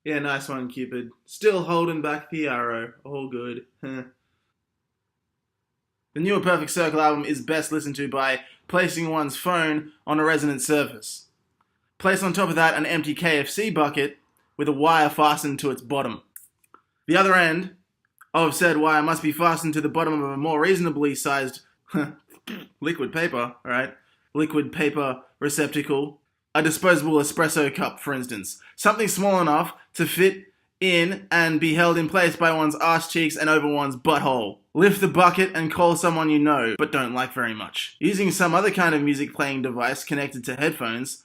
Yeah, nice one, Cupid. Still holding back the arrow. All good. The newer Perfect Circle album is best listened to by placing one's phone on a resonant surface. Place on top of that an empty KFC bucket with a wire fastened to its bottom. The other end of said wire must be fastened to the bottom of a more reasonably sized liquid paper, alright? Liquid paper receptacle. A disposable espresso cup, for instance. Something small enough to fit in and be held in place by one's arse cheeks and over one's butthole. Lift the bucket and call someone you know, but don't like very much. Using some other kind of music playing device connected to headphones,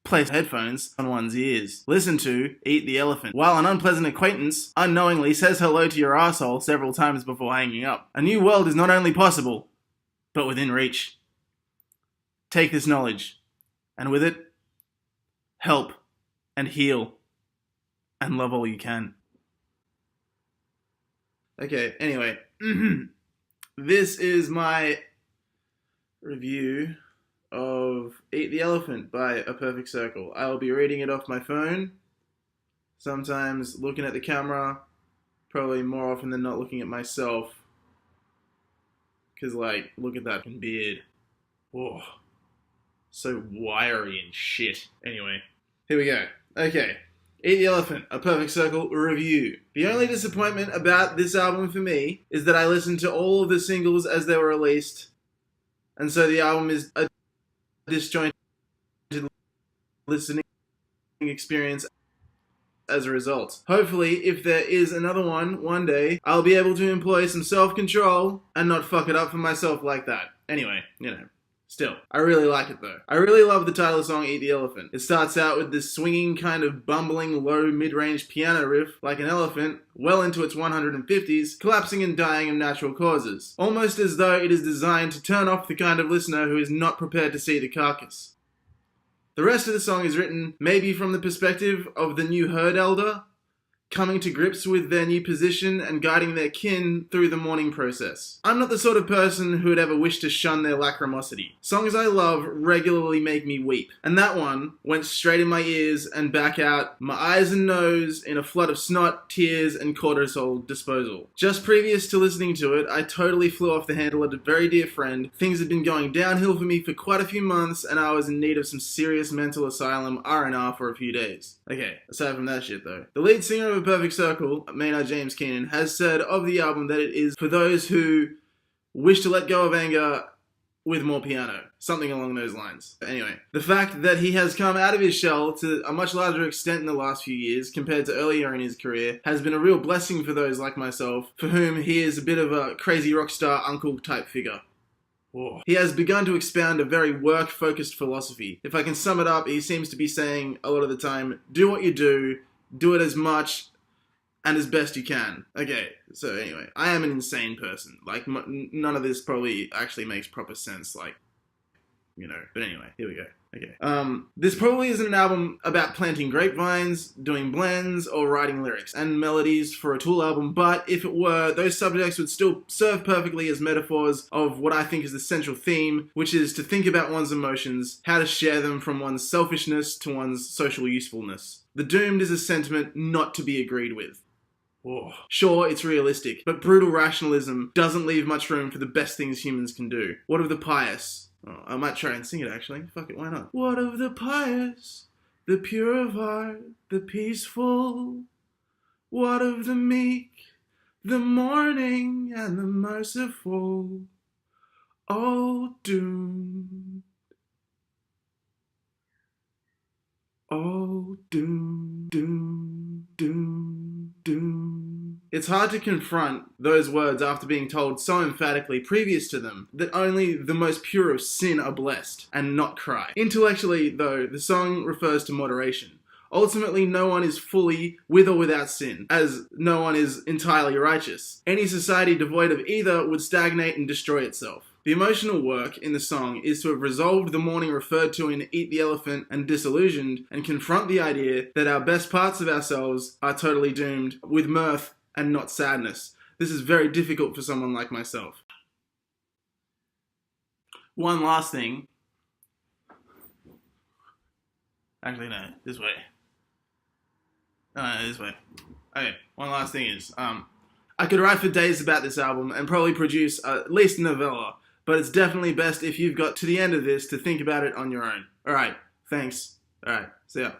place headphones on one's ears. Listen to Eat the Elephant, while an unpleasant acquaintance unknowingly says hello to your asshole several times before hanging up. A new world is not only possible, but within reach. Take this knowledge, and with it, help and heal and love all you can. Okay, anyway, this is my review of Eat the Elephant by A Perfect Circle. I will be reading it off my phone, sometimes looking at the camera, probably more often than not looking at myself, because, like, look at that fucking beard. Whoa. So wiry and shit. Anyway, here we go. Okay. Eat the Elephant, A Perfect Circle review. The only disappointment about this album for me is that I listened to all of the singles as they were released, and so the album is a disjointed listening experience as a result. Hopefully, if there is another one day, I'll be able to employ some self-control and not fuck it up for myself like that. Anyway, Still, I really like it though. I really love the title song, Eat the Elephant. It starts out with this swinging, kind of bumbling, low, mid-range piano riff, like an elephant, well into its 150s, collapsing and dying of natural causes. Almost as though it is designed to turn off the kind of listener who is not prepared to see the carcass. The rest of the song is written maybe from the perspective of the new herd elder, coming to grips with their new position and guiding their kin through the mourning process. I'm not the sort of person who would ever wish to shun their lachrymosity. Songs I love regularly make me weep, and that one went straight in my ears and back out my eyes and nose in a flood of snot, tears, and cortisol disposal. Just previous to listening to it, I totally flew off the handle at a very dear friend. Things had been going downhill for me for quite a few months, and I was in need of some serious mental asylum R&R for a few days. Okay, aside from that shit though. The lead singer of A Perfect Circle, Maynard James Keenan, has said of the album that it is for those who wish to let go of anger with more piano. Something along those lines. Anyway, the fact that he has come out of his shell to a much larger extent in the last few years compared to earlier in his career has been a real blessing for those like myself, for whom he is a bit of a crazy rock star uncle type figure. Whoa. He has begun to expound a very work-focused philosophy. If I can sum it up, he seems to be saying a lot of the time, do what you do it as much and as best you can. Okay, so anyway, I am an insane person. Like, none of this probably actually makes proper sense, like, but anyway, here we go. Okay. This probably isn't an album about planting grapevines, doing blends, or writing lyrics and melodies for a Tool album, but if it were, those subjects would still serve perfectly as metaphors of what I think is the central theme, which is to think about one's emotions, how to share them from one's selfishness to one's social usefulness. The doomed is a sentiment not to be agreed with. Whoa. Sure, it's realistic, but brutal rationalism doesn't leave much room for the best things humans can do. What of the pious? Oh, I might try and sing it actually. Fuck it, why not? What of the pious, the pure of heart, the peaceful? What of the meek, the mourning, and the merciful? All doomed. All doomed, doomed, doomed, doomed. It's hard to confront those words after being told so emphatically previous to them that only the most pure of sin are blessed, and not cry. Intellectually, though, the song refers to moderation. Ultimately, no one is fully with or without sin, as no one is entirely righteous. Any society devoid of either would stagnate and destroy itself. The emotional work in the song is to have resolved the mourning referred to in Eat the Elephant and Disillusioned, and confront the idea that our best parts of ourselves are totally doomed, with mirth and not sadness. This is very difficult for someone like myself. One last thing. Actually, no, this way. This way. Okay, one last thing is, I could write for days about this album and probably produce at least a novella, but it's definitely best if you've got to the end of this to think about it on your own. Alright, thanks. Alright, see ya.